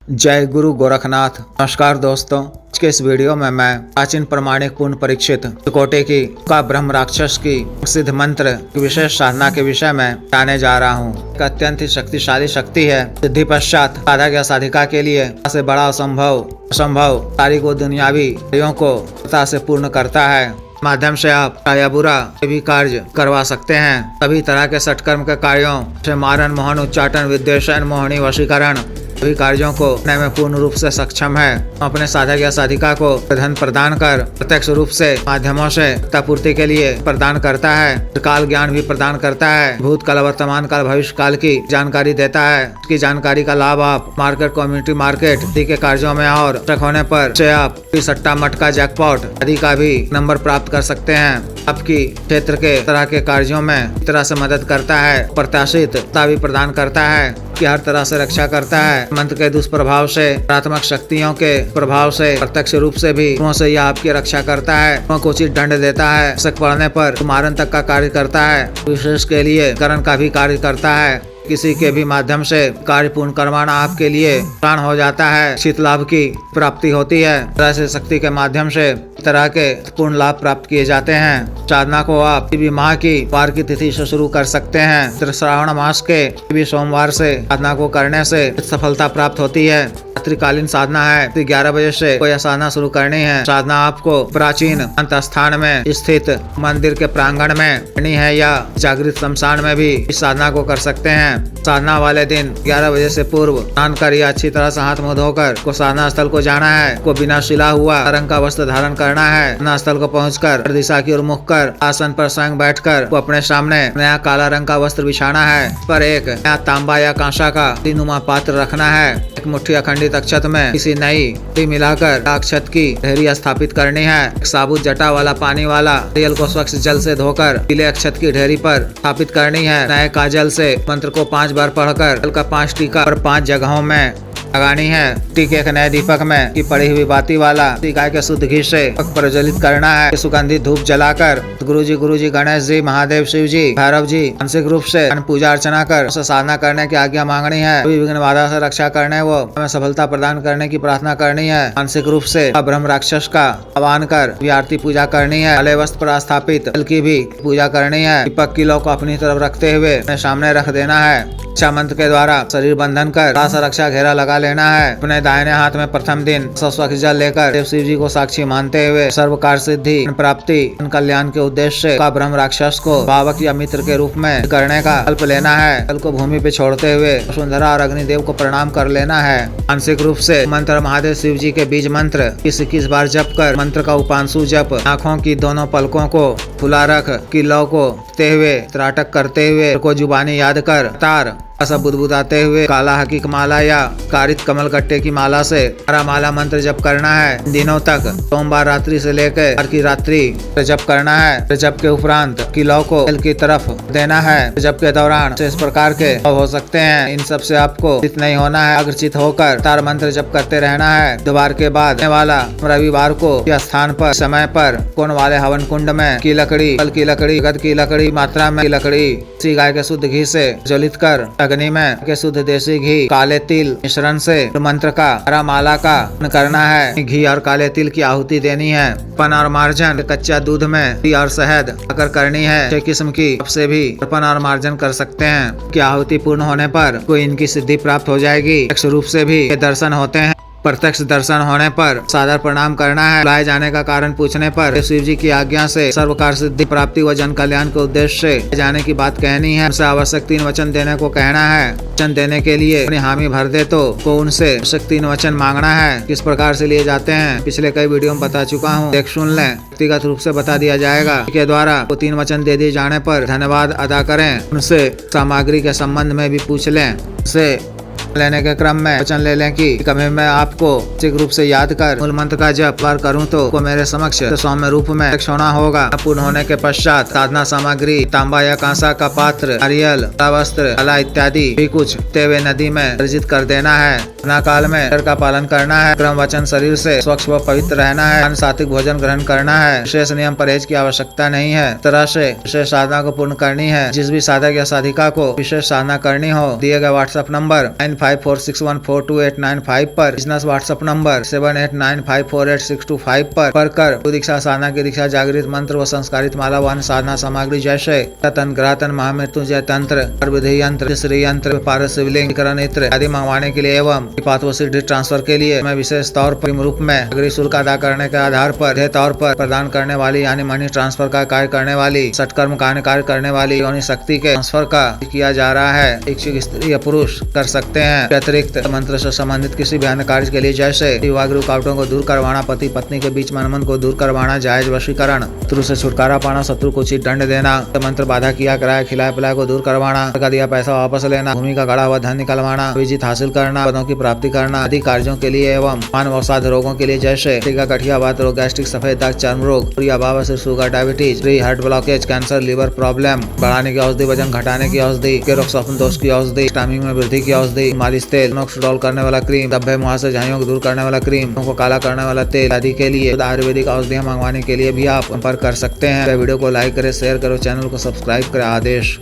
जय गुरु गोरखनाथ। नमस्कार दोस्तों, आज के इस वीडियो में मैं प्राचीन प्रमाणिक पूर्ण परीक्षित कोटे की का ब्रह्म राक्षस की सिद्ध मंत्र की विशेष साधना के विषय में बताने जा रहा हूँ। एक अत्यंत ही शक्तिशाली शक्ति है। सिद्धि पश्चात साधक या साधिका के लिए सबसे बड़ा असंभव कार्य को दुनियावी कार्यों को सफलता से पूर्ण करता है। माध्यम से आप या बुरा भी कार्य करवा सकते हैं। सभी तरह के सटकर्म के कार्यों से मारण, मोहन, उच्चाटन, विद्वेषण, मोहनी, वशीकरण सभी कार्यों को करने में पूर्ण रूप से सक्षम है। अपने साधक या साधिका को धन प्रदान कर प्रत्यक्ष रूप से माध्यमों से पूर्ति के लिए प्रदान करता है। काल ज्ञान भी प्रदान करता है। भूतकाल, वर्तमान काल, भविष्य काल की जानकारी देता है। इसकी जानकारी का लाभ आप मार्केट, कम्युनिटी मार्केट आदि के कार्यों में और होने पर से आप सट्टा, मटका, जैकपॉट आदि का भी नंबर प्राप्त कर सकते हैं। आपकी क्षेत्र के तरह के कार्यों में इस तरह से मदद करता है। प्रत्याशितता भी प्रदान करता है कि हर तरह से रक्षा करता है। मंत्र के दुष्प्रभाव से, नकारात्मक शक्तियों के प्रभाव से, प्रत्यक्ष रूप से भी से यह आपकी रक्षा करता है। को उचित दंड देता है। शक पड़ने पर मारण तक का कार्य करता है। विशेष के लिए करण का भी कार्य करता है। किसी के भी माध्यम से कार्य पूर्ण करवाना आपके लिए आसान हो जाता है। शीत लाभ की प्राप्ति होती है। तरह से शक्ति के माध्यम से तरह के पूर्ण लाभ प्राप्त किए जाते हैं। साधना को आप किसी भी माह की वार की तिथि से शुरू कर सकते हैं। श्रावण मास के भी सोमवार से साधना को करने से सफलता प्राप्त होती है। रात्रिकालीन साधना है। 11 बजे से कोई साधना शुरू करनी है। साधना आपको प्राचीन अंत स्थान में स्थित मंदिर के प्रांगण में करनी है या जागृत शमशान में भी इस साधना को कर सकते हैं। साधना वाले दिन 11 बजे से पूर्व स्नान कर या अच्छी तरह से हाथ मुंह धोकर को साधना स्थल को जाना है। को बिना सिला हुआ रंग का वस्त्र धारण करना है। साधना स्थल को पहुंचकर दिशा की ओर मुख कर आसन पर स्वयं बैठकर को अपने सामने नया काला रंग का वस्त्र बिछाना है। पर एक नया तांबा या कांसा का तीनुमा पात्र रखना है। एक मुट्ठी अखंडित अक्षत में किसी नई मिलाकर अक्षत की ढेरी स्थापित करनी है। एक साबुत जटा वाला पानी वाला तेल को स्वच्छ जल से धोकर पीले अक्षत की ढेरी पर स्थापित करनी है। नए काजल से मंत्र को 5 बार पढ़कर जल का 5 टीका और 5 जगहों में लगानी है। टीके एक नए दीपक में की पड़ी हुई बाती वाला गाय के शुद्ध घी से प्रज्वलित करना है। सुगंधित धूप जलाकर गुरु जी, गणेश जी, महादेव, शिव जी, भैरव जी मानसिक रूप से पूजा अर्चना कर उसे साधना करने की आज्ञा मांगनी है। विघ्न बाधा से रक्षा करने वो हमें सफलता प्रदान करने की प्रार्थना करनी है। मानसिक रूप से ब्रह्म राक्षस का आह्वान कर आरती पूजा करनी है। काले वस्त्र पर स्थापित जल की भी पूजा करनी है। दीपक की लौ को अपनी तरफ रखते हुए अपने सामने रख देना है। रक्षा मंत्र के द्वारा शरीर बंधन कर रक्षा घेरा लगा लेना है। अपने दाहिने हाथ में प्रथम दिन स्वच्छ जल लेकर देव शिव जी को साक्षी मानते हुए सर्व कार्य सिद्धि प्राप्ति कल्याण के उद्देश्य का ब्रह्म राक्षस को भावक या मित्र के रूप में करने का कल्प लेना है। जल को भूमि पे छोड़ते हुए वसुंधरा और अग्निदेव को प्रणाम कर लेना है। मानसिक रूप से मंत्र महादेव शिव जी के बीज मंत्र 21 बार जप कर मंत्र का उपांशु जप आँखों की दोनों पलकों को खुला रख की लौ को हुए त्राटक करते हुए को जुबानी याद कर तार सब बुदबुदाते हुए काला हकीक माला या कारित कमल कट्टे की माला से हरा माला मंत्र जप करना है। दिनों तक सोमवार रात्रि से लेकर की रात्रि जप करना है। जप के उपरांत की लौ को जल की तरफ देना है। जप के दौरान इस प्रकार के हो सकते हैं। इन सब से आपको चित नहीं होना है। अग्रचित होकर तार मंत्र जप करते रहना है। दोबार के बाद वाला रविवार को या स्थान पर समय पर कोण वाले हवन कुंड में की लकड़ी, फल की लकड़ी, गद की लकड़ी मात्रा में लकड़ी गाय के शुद्ध घी से ज्वलित कर अग्नि में के शुद्ध देसी घी, काले तिल मिश्रण से मंत्र का हरा माला का करना है। घी और काले तिल की आहुति देनी है। अर्पण और मार्जन कच्चा दूध में घी और शहद अगर करनी है। 6 किस्म की से भी अर्पण और मार्जन कर सकते हैं। की आहुति पूर्ण होने पर कोई इनकी सिद्धि प्राप्त हो जाएगी। प्रत्यक्ष रूप से भी दर्शन होते हैं। प्रत्यक्ष दर्शन होने पर सादर प्रणाम करना है। बुलाए जाने का कारण पूछने पर शिव जी की आज्ञा से सर्व कार्य सिद्धि प्राप्ति व जन कल्याण के उद्देश्य से जाने की बात कहनी है। उनसे आवश्यक 3 वचन देने को कहना है। वचन देने के लिए अपनी हामी भर दे तो उनसे आवश्यक 3 वचन मांगना है। किस प्रकार से लिए जाते हैं पिछले कई वीडियो में बता चुका हूँ, देख सुन लें। व्यक्तिगत रूप से बता दिया जाएगा। के द्वारा वो 3 वचन दे दिए जाने पर धन्यवाद अदा करें। उनसे सामग्री के संबंध में भी पूछ लें। उनसे लेने के क्रम में वचन ले लें कि कभी मैं आपको निश्चित रूप से याद कर मूल मंत्र का जप बार करूं तो मेरे समक्ष सौम्य रूप में होना होगा। पूर्ण होने के पश्चात साधना सामग्री तांबा या कांसा का पात्र, नारियल, वस्त्र, कला इत्यादि भी कुछ तेवे नदी में विसर्जित कर देना है। अपना काल में डर का पालन करना है। क्रम वचन शरीर से स्वच्छ व पवित्र रहना है। सात्विक भोजन ग्रहण करना है। विशेष नियम परहेज की आवश्यकता नहीं है। तरह से विशेष साधना को पूर्ण करनी है। जिस भी साधक या साधिका को विशेष साधना करनी हो दिए गए व्हाट्सएप नंबर 9846142895 पर, बिजनेस व्हाट्सएप नंबर 7895486255 पर कर दीक्षा साधना की दीक्षा, जागृत मंत्र व संस्कारित माला व साधना सामग्री जैसे तन ग्रातन महामृत्युंजय तंत्र, विधि यंत्र, श्री यंत्र, पारस शिवलिंग, इत्र आदि मंगवाने के लिए एवं पात व सिद्धि ट्रांसफर के लिए मैं विशेष तौर पर रूप में अग्रिम शुल्क अदा करने के आधार पर तौर पर प्रदान करने वाली यानी मनी ट्रांसफर का कार्य करने वाली, सटकर्म कार्य करने वाली योनि शक्ति के ट्रांसफर का किया जा रहा है। इच्छुक स्त्री या पुरुष कर सकते हैं। अतिरिक्त मंत्र से संबंधित किसी भी अन्य कार्य के लिए जैसे विवाह रुकावटों को दूर करवाना, पति पत्नी के बीच मनमन को दूर करवाना, जायज वशीकरण, शत्रु से छुटकारा पाना, शत्रु को उचित दंड देना, मंत्र बाधा किया कराया खिलाया पिलाया को दूर करवाना, का दिया पैसा वापस लेना, भूमि का गड़ा हुआ धन निकलवाना, विजित हासिल करना, पदों की प्राप्ति करना आदि कार्यों के लिए एवं मानव अवसाद रोगों के लिए जैसे गठिया बात रोग, गैस्ट्रिक, सफेद दाग, चर्म रोग, से sugar, diabetes, heart blockage, cancer, liver problem, बढ़ाने की औषधि, वजन घटाने की औषधि, रोग स्वप्न दोष की औषधि, स्टामिक में वृद्धि की औषधि, मालिश तेल, नोक्सडोल करने वाला क्रीम, धब्बे मुहासे झाइयों को दूर करने वाला क्रीम, को काला करने वाला तेल आदि के लिए आयुर्वेदिक औषधियां मंगवाने के लिए भी आप संपर्क कर सकते हैं। वीडियो को लाइक करें, शेयर करो, चैनल को सब्सक्राइब करें। आदेश।